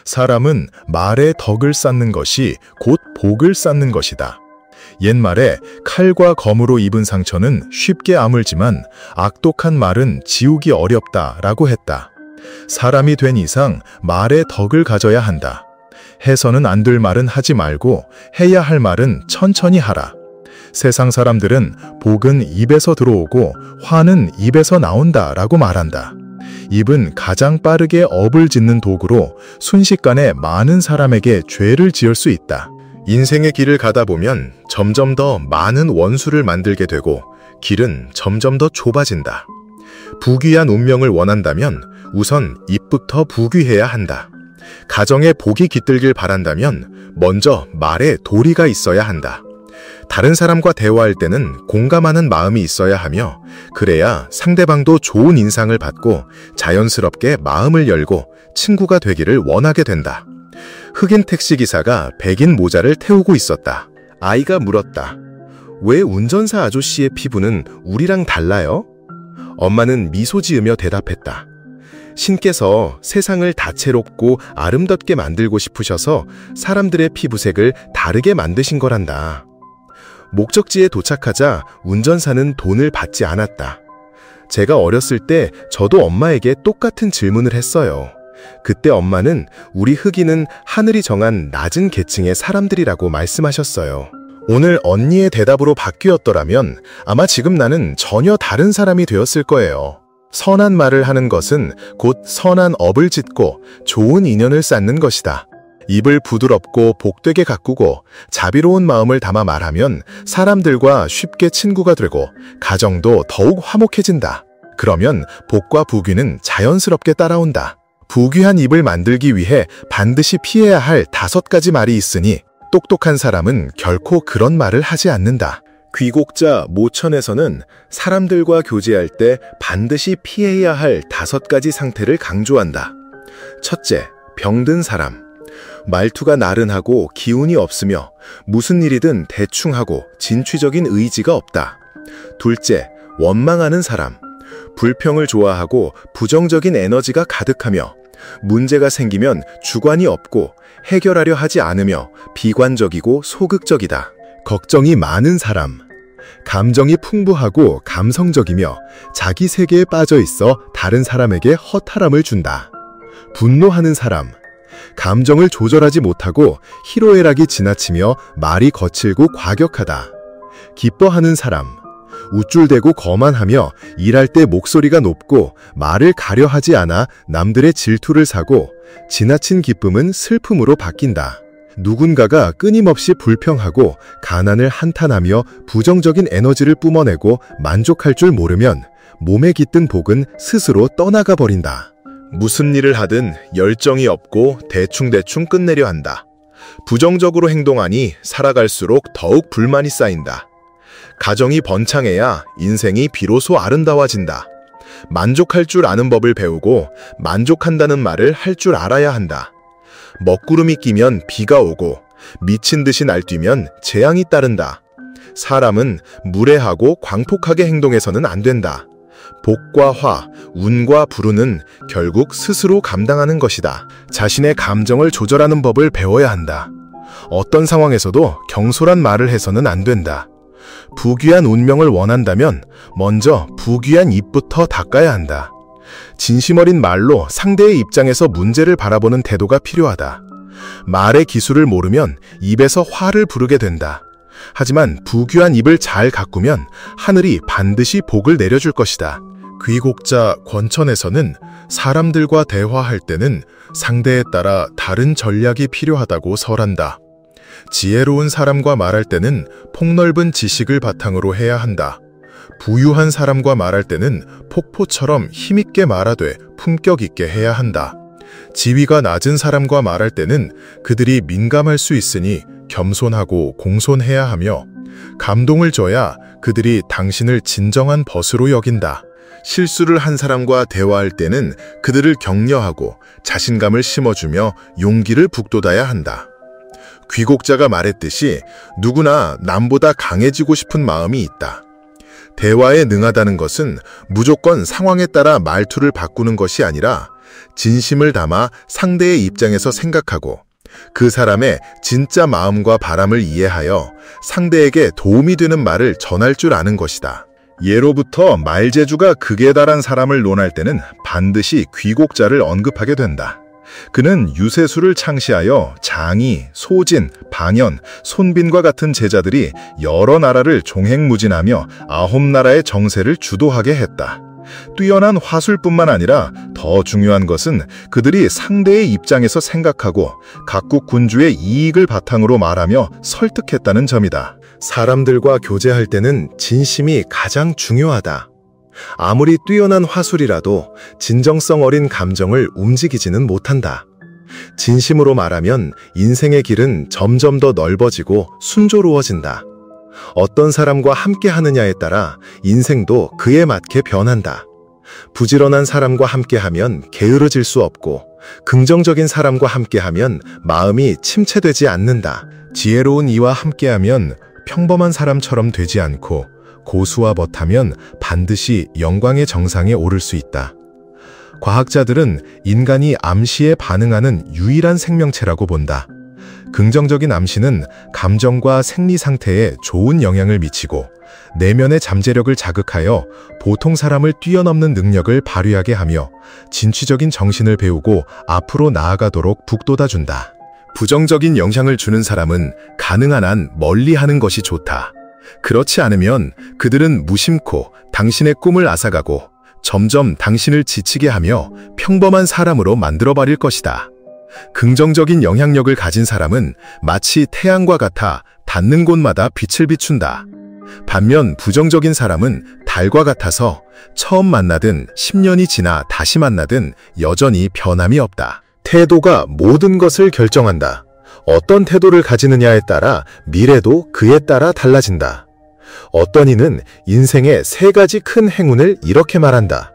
사람은 말에 덕을 쌓는 것이 곧 복을 쌓는 것이다. 옛말에 칼과 검으로 입은 상처는 쉽게 아물지만 악독한 말은 지우기 어렵다라고 했다. 사람이 된 이상 말에 덕을 가져야 한다. 해서는 안 될 말은 하지 말고 해야 할 말은 천천히 하라. 세상 사람들은 복은 입에서 들어오고 화는 입에서 나온다라고 말한다. 입은 가장 빠르게 업을 짓는 도구로 순식간에 많은 사람에게 죄를 지을 수 있다. 인생의 길을 가다 보면 점점 더 많은 원수를 만들게 되고 길은 점점 더 좁아진다. 부귀한 운명을 원한다면 우선 입부터 부귀해야 한다. 가정에 복이 깃들길 바란다면 먼저 말에 도리가 있어야 한다. 다른 사람과 대화할 때는 공감하는 마음이 있어야 하며 그래야 상대방도 좋은 인상을 받고 자연스럽게 마음을 열고 친구가 되기를 원하게 된다. 흑인 택시기사가 백인 모자를 태우고 있었다. 아이가 물었다. 왜 운전사 아저씨의 피부는 우리랑 달라요? 엄마는 미소 지으며 대답했다. 신께서 세상을 다채롭고 아름답게 만들고 싶으셔서 사람들의 피부색을 다르게 만드신 거란다. 목적지에 도착하자 운전사는 돈을 받지 않았다. 제가 어렸을 때 저도 엄마에게 똑같은 질문을 했어요. 그때 엄마는 우리 흑인은 하늘이 정한 낮은 계층의 사람들이라고 말씀하셨어요. 오늘 언니의 대답으로 바뀌었더라면 아마 지금 나는 전혀 다른 사람이 되었을 거예요. 선한 말을 하는 것은 곧 선한 업을 짓고 좋은 인연을 쌓는 것이다. 입을 부드럽고 복되게 가꾸고 자비로운 마음을 담아 말하면 사람들과 쉽게 친구가 되고 가정도 더욱 화목해진다. 그러면 복과 부귀는 자연스럽게 따라온다. 부귀한 입을 만들기 위해 반드시 피해야 할 5가지 말이 있으니 똑똑한 사람은 결코 그런 말을 하지 않는다. 귀곡자 모천에서는 사람들과 교제할 때 반드시 피해야 할 5가지 상태를 강조한다. 첫째, 병든 사람. 말투가 나른하고 기운이 없으며 무슨 일이든 대충 하고 진취적인 의지가 없다. 둘째, 원망하는 사람. 불평을 좋아하고 부정적인 에너지가 가득하며 문제가 생기면 주관이 없고 해결하려 하지 않으며 비관적이고 소극적이다. 걱정이 많은 사람. 감정이 풍부하고 감성적이며 자기 세계에 빠져 있어 다른 사람에게 허탈함을 준다. 분노하는 사람. 감정을 조절하지 못하고 희로애락이 지나치며 말이 거칠고 과격하다. 기뻐하는 사람. 우쭐대고 거만하며 일할 때 목소리가 높고 말을 가려하지 않아 남들의 질투를 사고 지나친 기쁨은 슬픔으로 바뀐다. 누군가가 끊임없이 불평하고 가난을 한탄하며 부정적인 에너지를 뿜어내고 만족할 줄 모르면 몸에 깃든 복은 스스로 떠나가 버린다. 무슨 일을 하든 열정이 없고 대충대충 끝내려 한다. 부정적으로 행동하니 살아갈수록 더욱 불만이 쌓인다. 가정이 번창해야 인생이 비로소 아름다워진다. 만족할 줄 아는 법을 배우고 만족한다는 말을 할 줄 알아야 한다. 먹구름이 끼면 비가 오고 미친 듯이 날뛰면 재앙이 따른다. 사람은 무례하고 광폭하게 행동해서는 안 된다. 복과 화, 운과 불운은 결국 스스로 감당하는 것이다. 자신의 감정을 조절하는 법을 배워야 한다. 어떤 상황에서도 경솔한 말을 해서는 안 된다. 부귀한 운명을 원한다면 먼저 부귀한 입부터 닦아야 한다. 진심 어린 말로 상대의 입장에서 문제를 바라보는 태도가 필요하다. 말의 기술을 모르면 입에서 화를 부르게 된다. 하지만 부귀한 입을 잘 가꾸면 하늘이 반드시 복을 내려줄 것이다. 귀곡자 권천에서는 사람들과 대화할 때는 상대에 따라 다른 전략이 필요하다고 설한다. 지혜로운 사람과 말할 때는 폭넓은 지식을 바탕으로 해야 한다. 부유한 사람과 말할 때는 폭포처럼 힘있게 말하되 품격 있게 해야 한다. 지위가 낮은 사람과 말할 때는 그들이 민감할 수 있으니 겸손하고 공손해야 하며 감동을 줘야 그들이 당신을 진정한 벗으로 여긴다. 실수를 한 사람과 대화할 때는 그들을 격려하고 자신감을 심어주며 용기를 북돋아야 한다. 귀곡자가 말했듯이 누구나 남보다 강해지고 싶은 마음이 있다. 대화에 능하다는 것은 무조건 상황에 따라 말투를 바꾸는 것이 아니라 진심을 담아 상대의 입장에서 생각하고 그 사람의 진짜 마음과 바람을 이해하여 상대에게 도움이 되는 말을 전할 줄 아는 것이다. 예로부터 말재주가 극에 달한 사람을 논할 때는 반드시 귀곡자를 언급하게 된다. 그는 유세수를 창시하여 장이, 소진, 방연, 손빈과 같은 제자들이 여러 나라를 종횡무진하며 9나라의 정세를 주도하게 했다. 뛰어난 화술뿐만 아니라 더 중요한 것은 그들이 상대의 입장에서 생각하고 각국 군주의 이익을 바탕으로 말하며 설득했다는 점이다. 사람들과 교제할 때는 진심이 가장 중요하다. 아무리 뛰어난 화술이라도 진정성 어린 감정을 움직이지는 못한다. 진심으로 말하면 인생의 길은 점점 더 넓어지고 순조로워진다. 어떤 사람과 함께 하느냐에 따라 인생도 그에 맞게 변한다. 부지런한 사람과 함께하면 게으르질 수 없고 긍정적인 사람과 함께하면 마음이 침체되지 않는다. 지혜로운 이와 함께하면 평범한 사람처럼 되지 않고 고수와 멋하면 반드시 영광의 정상에 오를 수 있다. 과학자들은 인간이 암시에 반응하는 유일한 생명체라고 본다. 긍정적인 암시는 감정과 생리 상태에 좋은 영향을 미치고 내면의 잠재력을 자극하여 보통 사람을 뛰어넘는 능력을 발휘하게 하며 진취적인 정신을 배우고 앞으로 나아가도록 북돋아준다. 부정적인 영향을 주는 사람은 가능한 한 멀리하는 것이 좋다. 그렇지 않으면 그들은 무심코 당신의 꿈을 앗아가고 점점 당신을 지치게 하며 평범한 사람으로 만들어버릴 것이다. 긍정적인 영향력을 가진 사람은 마치 태양과 같아 닿는 곳마다 빛을 비춘다. 반면 부정적인 사람은 달과 같아서 처음 만나든 10년이 지나 다시 만나든 여전히 변함이 없다. 태도가 모든 것을 결정한다. 어떤 태도를 가지느냐에 따라 미래도 그에 따라 달라진다. 어떤 이는 인생의 3가지 큰 행운을 이렇게 말한다.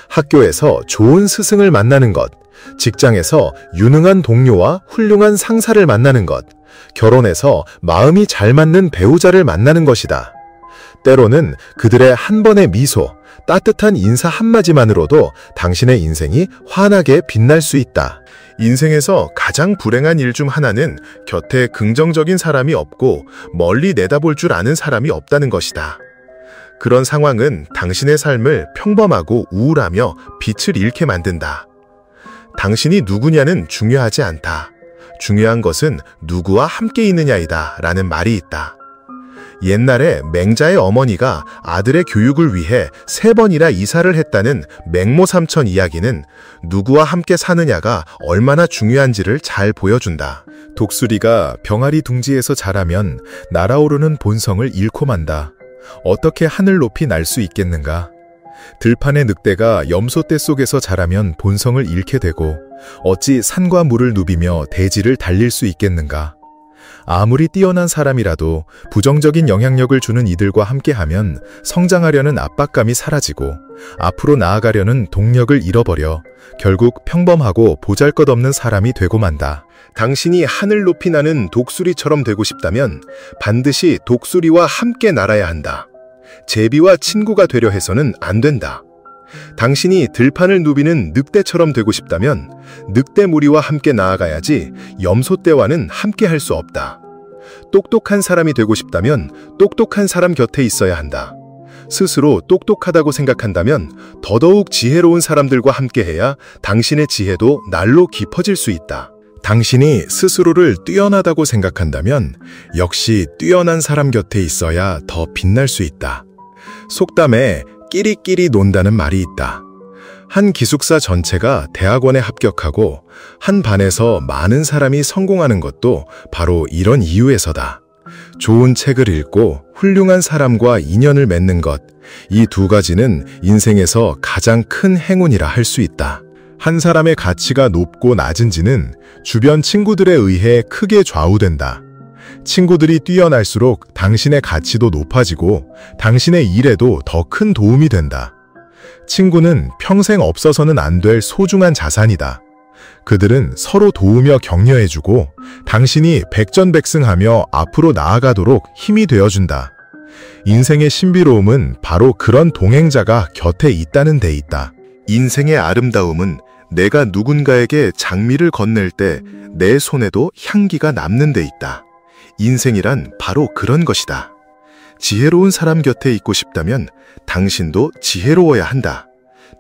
학교에서 좋은 스승을 만나는 것, 직장에서 유능한 동료와 훌륭한 상사를 만나는 것, 결혼에서 마음이 잘 맞는 배우자를 만나는 것이다. 때로는 그들의 한 번의 미소, 따뜻한 인사 한마디만으로도 당신의 인생이 환하게 빛날 수 있다. 인생에서 가장 불행한 일 중 하나는 곁에 긍정적인 사람이 없고 멀리 내다볼 줄 아는 사람이 없다는 것이다. 그런 상황은 당신의 삶을 평범하고 우울하며 빛을 잃게 만든다. 당신이 누구냐는 중요하지 않다. 중요한 것은 누구와 함께 있느냐이다 라는 말이 있다. 옛날에 맹자의 어머니가 아들의 교육을 위해 3번이나 이사를 했다는 맹모삼천 이야기는 누구와 함께 사느냐가 얼마나 중요한지를 잘 보여준다. 독수리가 병아리 둥지에서 자라면 날아오르는 본성을 잃고 만다. 어떻게 하늘 높이 날 수 있겠는가? 들판의 늑대가 염소떼 속에서 자라면 본성을 잃게 되고 어찌 산과 물을 누비며 대지를 달릴 수 있겠는가? 아무리 뛰어난 사람이라도 부정적인 영향력을 주는 이들과 함께하면 성장하려는 압박감이 사라지고 앞으로 나아가려는 동력을 잃어버려 결국 평범하고 보잘것없는 사람이 되고 만다. 당신이 하늘 높이 나는 독수리처럼 되고 싶다면 반드시 독수리와 함께 날아야 한다. 제비와 친구가 되려 해서는 안 된다. 당신이 들판을 누비는 늑대처럼 되고 싶다면 늑대 무리와 함께 나아가야지 염소떼와는 함께 할 수 없다. 똑똑한 사람이 되고 싶다면 똑똑한 사람 곁에 있어야 한다. 스스로 똑똑하다고 생각한다면 더더욱 지혜로운 사람들과 함께해야 당신의 지혜도 날로 깊어질 수 있다. 당신이 스스로를 뛰어나다고 생각한다면 역시 뛰어난 사람 곁에 있어야 더 빛날 수 있다. 속담에 끼리끼리 논다는 말이 있다. 한 기숙사 전체가 대학원에 합격하고 한 반에서 많은 사람이 성공하는 것도 바로 이런 이유에서다. 좋은 책을 읽고 훌륭한 사람과 인연을 맺는 것, 이 2가지는 인생에서 가장 큰 행운이라 할 수 있다. 한 사람의 가치가 높고 낮은지는 주변 친구들에 의해 크게 좌우된다. 친구들이 뛰어날수록 당신의 가치도 높아지고 당신의 일에도 더 큰 도움이 된다. 친구는 평생 없어서는 안 될 소중한 자산이다. 그들은 서로 도우며 격려해주고 당신이 백전백승하며 앞으로 나아가도록 힘이 되어준다. 인생의 신비로움은 바로 그런 동행자가 곁에 있다는 데 있다. 인생의 아름다움은 내가 누군가에게 장미를 건넬 때 내 손에도 향기가 남는 데 있다. 인생이란 바로 그런 것이다. 지혜로운 사람 곁에 있고 싶다면 당신도 지혜로워야 한다.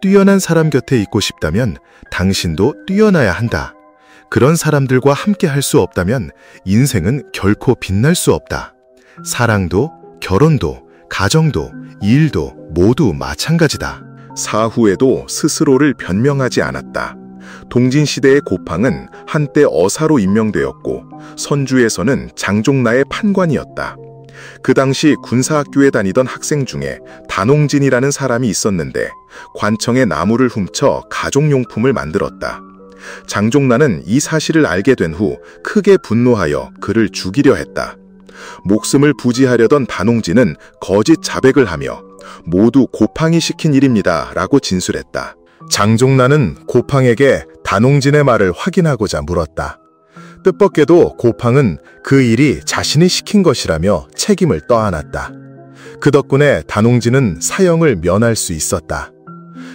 뛰어난 사람 곁에 있고 싶다면 당신도 뛰어나야 한다. 그런 사람들과 함께 할 수 없다면 인생은 결코 빛날 수 없다. 사랑도, 결혼도, 가정도, 일도 모두 마찬가지다. 사후에도 스스로를 변명하지 않았다. 동진시대의 고팡은 한때 어사로 임명되었고 선주에서는 장종나의 판관이었다. 그 당시 군사학교에 다니던 학생 중에 단홍진이라는 사람이 있었는데 관청의 나무를 훔쳐 가족용품을 만들었다. 장종나는 이 사실을 알게 된 후 크게 분노하여 그를 죽이려 했다. 목숨을 부지하려던 단홍진은 거짓 자백을 하며 모두 고팡이 시킨 일입니다 라고 진술했다. 장종나는 고팡에게 단홍진의 말을 확인하고자 물었다. 뜻밖에도 고팡은 그 일이 자신이 시킨 것이라며 책임을 떠안았다. 그 덕분에 단홍진은 사형을 면할 수 있었다.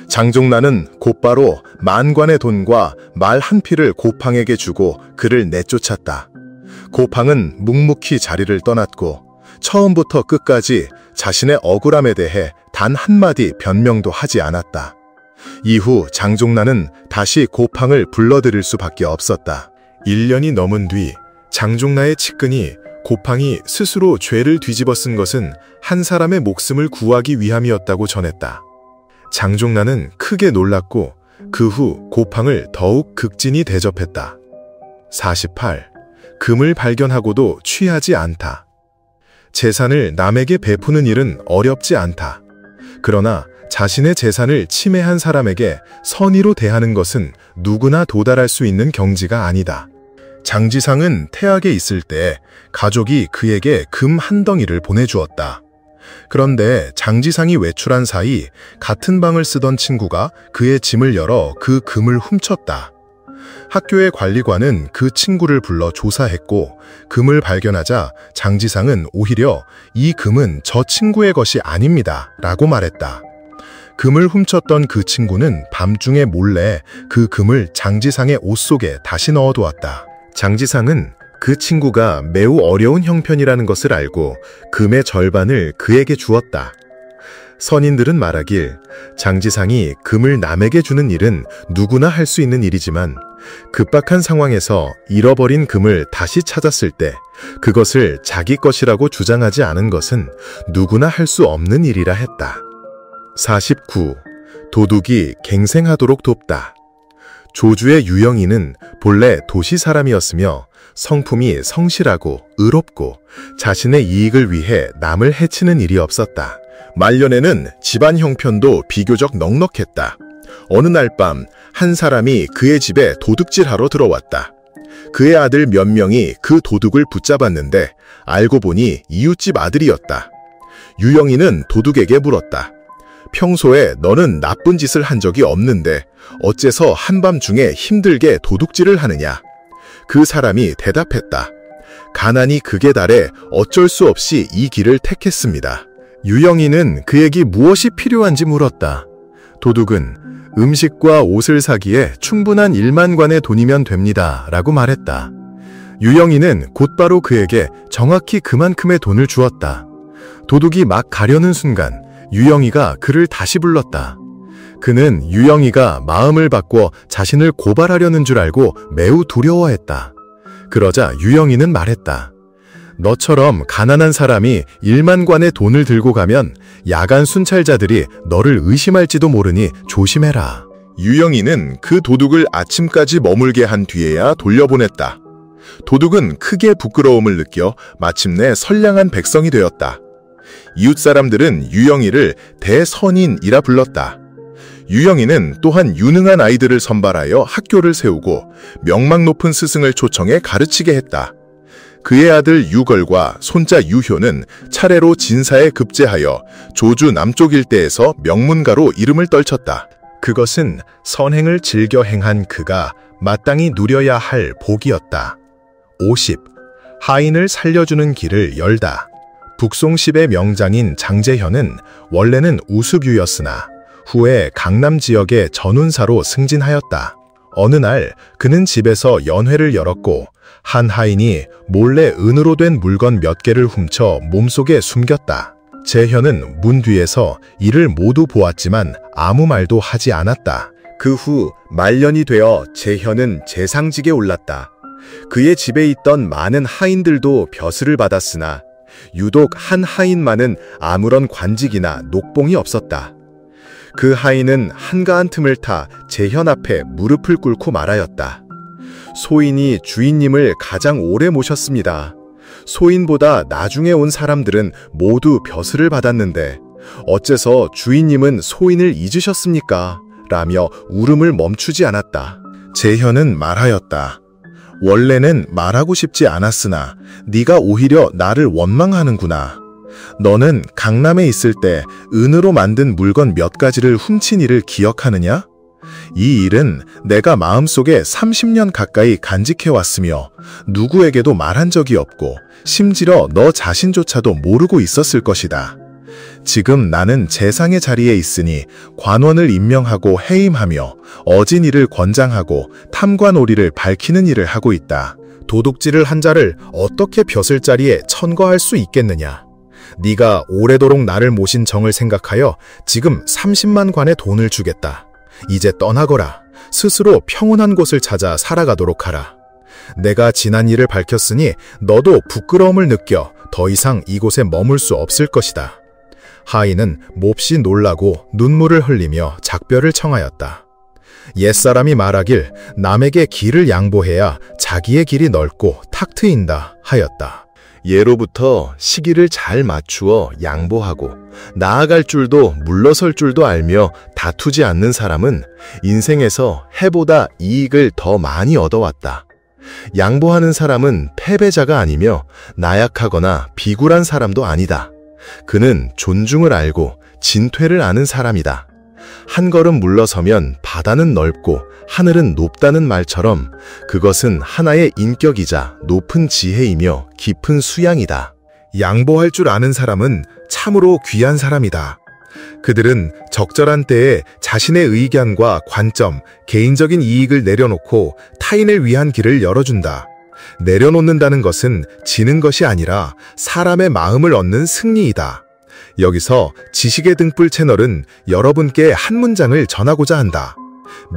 장종나는 곧바로 만관의 돈과 말 한 피를 고팡에게 주고 그를 내쫓았다. 고팡은 묵묵히 자리를 떠났고 처음부터 끝까지 자신의 억울함에 대해 단 한마디 변명도 하지 않았다. 이후 장종나는 다시 고팡을 불러들일 수밖에 없었다. 1년이 넘은 뒤 장종나의 측근이 고팡이 스스로 죄를 뒤집어 쓴 것은 한 사람의 목숨을 구하기 위함이었다고 전했다. 장종나는 크게 놀랐고 그 후 고팡을 더욱 극진히 대접했다. 48. 금을 발견하고도 취하지 않다. 재산을 남에게 베푸는 일은 어렵지 않다. 그러나 자신의 재산을 침해한 사람에게 선의로 대하는 것은 누구나 도달할 수 있는 경지가 아니다. 장지상은 태학에 있을 때 가족이 그에게 금 한 덩이를 보내주었다. 그런데 장지상이 외출한 사이 같은 방을 쓰던 친구가 그의 짐을 열어 그 금을 훔쳤다. 학교의 관리관은 그 친구를 불러 조사했고 금을 발견하자 장지상은 오히려 이 금은 저 친구의 것이 아닙니다 라고 말했다. 금을 훔쳤던 그 친구는 밤중에 몰래 그 금을 장지상의 옷 속에 다시 넣어두었다. 장지상은 그 친구가 매우 어려운 형편이라는 것을 알고 금의 절반을 그에게 주었다. 선인들은 말하길 장지상이 금을 남에게 주는 일은 누구나 할 수 있는 일이지만 급박한 상황에서 잃어버린 금을 다시 찾았을 때 그것을 자기 것이라고 주장하지 않은 것은 누구나 할 수 없는 일이라 했다. 49. 도둑이 갱생하도록 돕다. 조주의 유영희는 본래 도시 사람이었으며 성품이 성실하고 의롭고 자신의 이익을 위해 남을 해치는 일이 없었다. 말년에는 집안 형편도 비교적 넉넉했다. 어느 날 밤 한 사람이 그의 집에 도둑질하러 들어왔다. 그의 아들 몇 명이 그 도둑을 붙잡았는데 알고 보니 이웃집 아들이었다. 유영희는 도둑에게 물었다. 평소에 너는 나쁜 짓을 한 적이 없는데 어째서 한밤중에 힘들게 도둑질을 하느냐? 그 사람이 대답했다. 가난이 극에 달해 어쩔 수 없이 이 길을 택했습니다. 유영희는 그에게 무엇이 필요한지 물었다. 도둑은 음식과 옷을 사기에 충분한 1만관의 돈이면 됩니다 라고 말했다. 유영희는 곧바로 그에게 정확히 그만큼의 돈을 주었다. 도둑이 막 가려는 순간 유영희가 그를 다시 불렀다. 그는 유영희가 마음을 바꿔 자신을 고발하려는 줄 알고 매우 두려워했다. 그러자 유영희는 말했다. 너처럼 가난한 사람이 1만관의 돈을 들고 가면 야간 순찰자들이 너를 의심할지도 모르니 조심해라. 유영희는 그 도둑을 아침까지 머물게 한 뒤에야 돌려보냈다. 도둑은 크게 부끄러움을 느껴 마침내 선량한 백성이 되었다. 이웃 사람들은 유영희를 대선인이라 불렀다. 유영희는 또한 유능한 아이들을 선발하여 학교를 세우고 명망 높은 스승을 초청해 가르치게 했다. 그의 아들 유걸과 손자 유효는 차례로 진사에 급제하여 조주 남쪽 일대에서 명문가로 이름을 떨쳤다. 그것은 선행을 즐겨 행한 그가 마땅히 누려야 할 복이었다. 50. 하인을 살려주는 길을 열다. 북송십의 명장인 장제현은 원래는 우수뷰였으나 후에 강남 지역의 전운사로 승진하였다. 어느 날 그는 집에서 연회를 열었고 한 하인이 몰래 은으로 된 물건 몇 개를 훔쳐 몸속에 숨겼다. 재현은 문 뒤에서 이를 모두 보았지만 아무 말도 하지 않았다. 그 후 말년이 되어 재현은 재상직에 올랐다. 그의 집에 있던 많은 하인들도 벼슬을 받았으나 유독 한 하인만은 아무런 관직이나 녹봉이 없었다. 그 하인은 한가한 틈을 타 재현 앞에 무릎을 꿇고 말하였다. 소인이 주인님을 가장 오래 모셨습니다. 소인보다 나중에 온 사람들은 모두 벼슬을 받았는데 어째서 주인님은 소인을 잊으셨습니까? 라며 울음을 멈추지 않았다. 재현은 말하였다. 원래는 말하고 싶지 않았으나 네가 오히려 나를 원망하는구나. 너는 강남에 있을 때 은으로 만든 물건 몇 가지를 훔친 일을 기억하느냐? 이 일은 내가 마음속에 30년 가까이 간직해왔으며 누구에게도 말한 적이 없고 심지어 너 자신조차도 모르고 있었을 것이다. 지금 나는 재상의 자리에 있으니 관원을 임명하고 해임하며 어진 이를 권장하고 탐관오리를 밝히는 일을 하고 있다. 도둑질을 한 자를 어떻게 벼슬 자리에 천거할 수 있겠느냐? 네가 오래도록 나를 모신 정을 생각하여 지금 30만 관의 돈을 주겠다. 이제 떠나거라. 스스로 평온한 곳을 찾아 살아가도록 하라. 내가 지난 일을 밝혔으니 너도 부끄러움을 느껴 더 이상 이곳에 머물 수 없을 것이다. 하인은 몹시 놀라고 눈물을 흘리며 작별을 청하였다. 옛사람이 말하길 남에게 길을 양보해야 자기의 길이 넓고 탁 트인다 하였다. 예로부터 시기를 잘 맞추어 양보하고 나아갈 줄도 물러설 줄도 알며 다투지 않는 사람은 인생에서 해보다 이익을 더 많이 얻어왔다. 양보하는 사람은 패배자가 아니며 나약하거나 비굴한 사람도 아니다. 그는 존중을 알고 진퇴를 아는 사람이다. 한 걸음 물러서면 바다는 넓고 하늘은 높다는 말처럼 그것은 하나의 인격이자 높은 지혜이며 깊은 수양이다. 양보할 줄 아는 사람은 참으로 귀한 사람이다. 그들은 적절한 때에 자신의 의견과 관점, 개인적인 이익을 내려놓고 타인을 위한 길을 열어준다. 내려놓는다는 것은 지는 것이 아니라 사람의 마음을 얻는 승리이다. 여기서 지식의 등불 채널은 여러분께 한 문장을 전하고자 한다.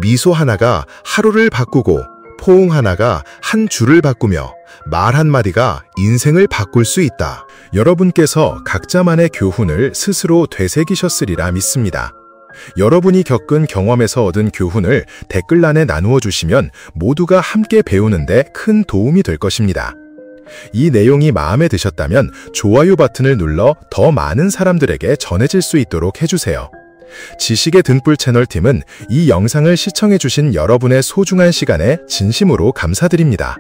미소 하나가 하루를 바꾸고 포옹 하나가 한 줄을 바꾸며 말 한마디가 인생을 바꿀 수 있다. 여러분께서 각자만의 교훈을 스스로 되새기셨으리라 믿습니다. 여러분이 겪은 경험에서 얻은 교훈을 댓글란에 나누어 주시면 모두가 함께 배우는데 큰 도움이 될 것입니다. 이 내용이 마음에 드셨다면 좋아요 버튼을 눌러 더 많은 사람들에게 전해질 수 있도록 해주세요. 지식의 등불 채널 팀은 이 영상을 시청해주신 여러분의 소중한 시간에 진심으로 감사드립니다.